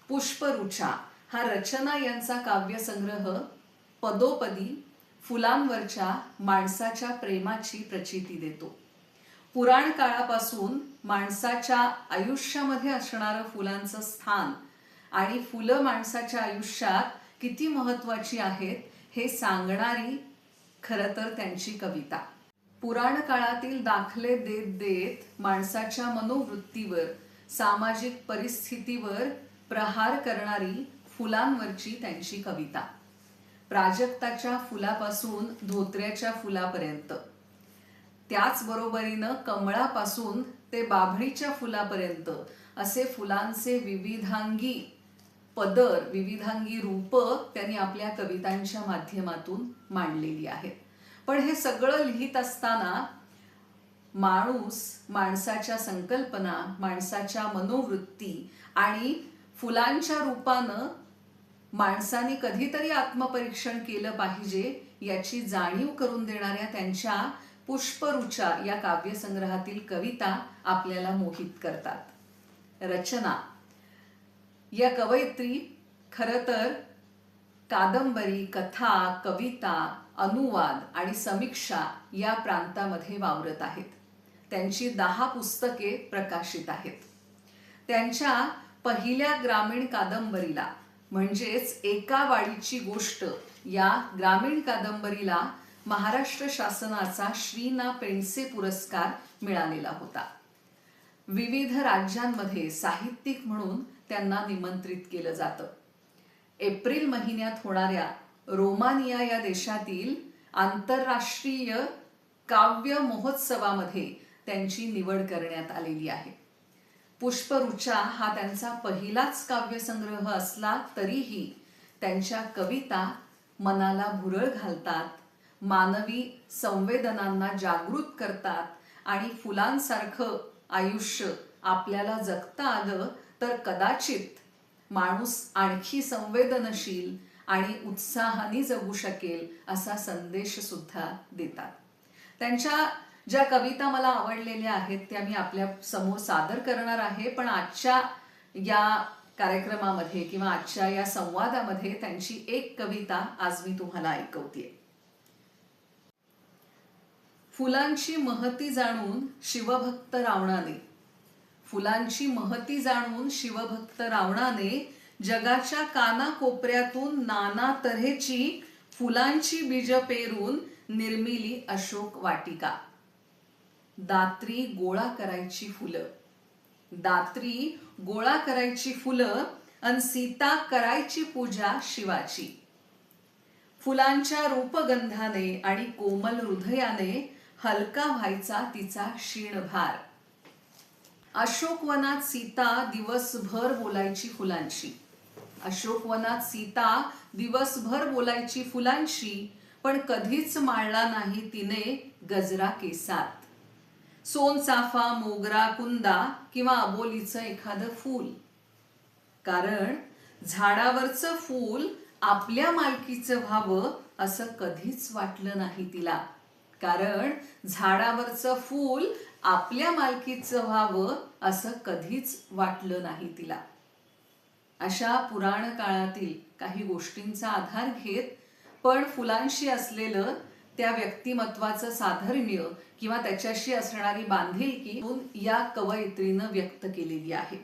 पुष्परुचा हा रचना यांचा काव्यसंग्रह पदोपदी फुलांवरच्या माणसाच्या प्रेमाची प्रचिती देतो. पुराण काळापासून माणसाच्या आयुष्यामध्ये असणारं फुलांचं स्थान आणि फुलं माणसाच्या आयुष्यात किती महत्त्वाची आहेत हे सांगणारी खरं तर त्यांची कविता. पुराण काळातील दाखले देत देत माणसाच्या मनोवृत्तीवर, सामाजिक परिस्थितीवर प्रहार करणारी फुलांवरची त्यांची कविता. प्राजक्ताच्या फुलापासून धोत्र्याच्या फुलापर्यंत, त्याचबरोबरीनं कमळापासून ते बाभळीच्या फुलापर्यंत असे फुलांचे विविधांगी पदर, विविधांगी रूप त्यांनी आपल्या कवितांच्या माध्यमातून मांडलेली आहेत. पण हे सगळं लिहित असताना माणूस, माणसाच्या संकल्पना, माणसाच्या मनोवृत्ती आणि फुलांच्या रूपानं माणसाने कधीतरी आत्मपरीक्षण केलं पाहिजे याची जाणीव करून देणाऱ्या त्यांच्या पुष्परुचा या काव्यसंग्रहातील कविता आपल्याला मोहित करतात. रचना या कवयित्री खरं तर कादंबरी, कथा, कविता, अनुवाद आणि समीक्षा या प्रांतामध्ये वावरत आहेत. त्यांची 10 पुस्तके प्रकाशित आहेत. त्यांच्या पहिल्या ग्रामीण कादंबरीला म्हणजेच एका वाडीची गोष्ट या ग्रामीण कादंबरीला महाराष्ट्र शासनाचा श्री ना. पेंडसे पुरस्कार मिळालेला होता. विविध राज्यांमध्ये साहित्यिक म्हणून त्यांना निमंत्रित केलं जातं. एप्रिल महिन्यात होणाऱ्या रोमानिया या देशातील आंतरराष्ट्रीय काव्य महोत्सवामध्ये त्यांची निवड करण्यात आलेली आहे. पुष्परुचा हा त्यांचा पहिलाच काव्यसंग्रह असला तरीही त्यांच्या कविता मनाला भुरळ घालतात, मानवी संवेदनांना जागृत करतात आणि फुलांसारखं आयुष्य आपल्याला जगता आलं तर कदाचित माणूस आणखी संवेदनशील आणि उत्साहाने जगू शकेल असा संदेश सुद्धा देतात. त्यांच्या ज्या कविता मला आवडलेल्या आहेत त्या मी आपल्या समोर सादर करणार आहे. पण आजच्या या कार्यक्रमामध्ये किंवा आजच्या या संवादामध्ये त्यांची एक कविता आज मी तुम्हाला ऐकवतेय. फुलांची महती जाणून शिवभक्त रावणाने, फुलांची महती जाणून शिवभक्त रावणाने जगाच्या कानाकोपऱ्यातून नाना तऱ्हेची फुलांची बीज पेरून निर्मिली अशोक वाटिका. दात्री गोळा करायची फुलं, दात्री गोळा करायची फुलं अन सीता करायची पूजा शिवाची. फुलांच्या रूपगंधाने आणि कोमल हृदयाने हलका व्हायचा तिचा क्षीणभार. अशोकवनात सीता दिवसभर बोलायची फुलांशी, अशोकवनात सीता दिवसभर बोलायची फुलांशी, पण कधीच माळला नाही तिने गजरा केसात. सोनचाफा, मोगरा, कुंदा किंवा अबोलीचं एखादं फूल. कारण झाडावरचं फूल आपल्या मालकीचं व्हावं असं कधीच वाटलं नाही तिला. कारण झाडावरचं फूल आपल्या मालकीचं व्हावं असं कधीच वाटलं नाही तिला. अशा पुराण काळातील काही गोष्टींचा आधार घेत पण फुलांशी असलेलं त्या व्यक्तिमत्वाचं साधर्म्य किंवा त्याच्याशी असणारी बांधिलकी या कवयित्रीनं व्यक्त केलेली आहे.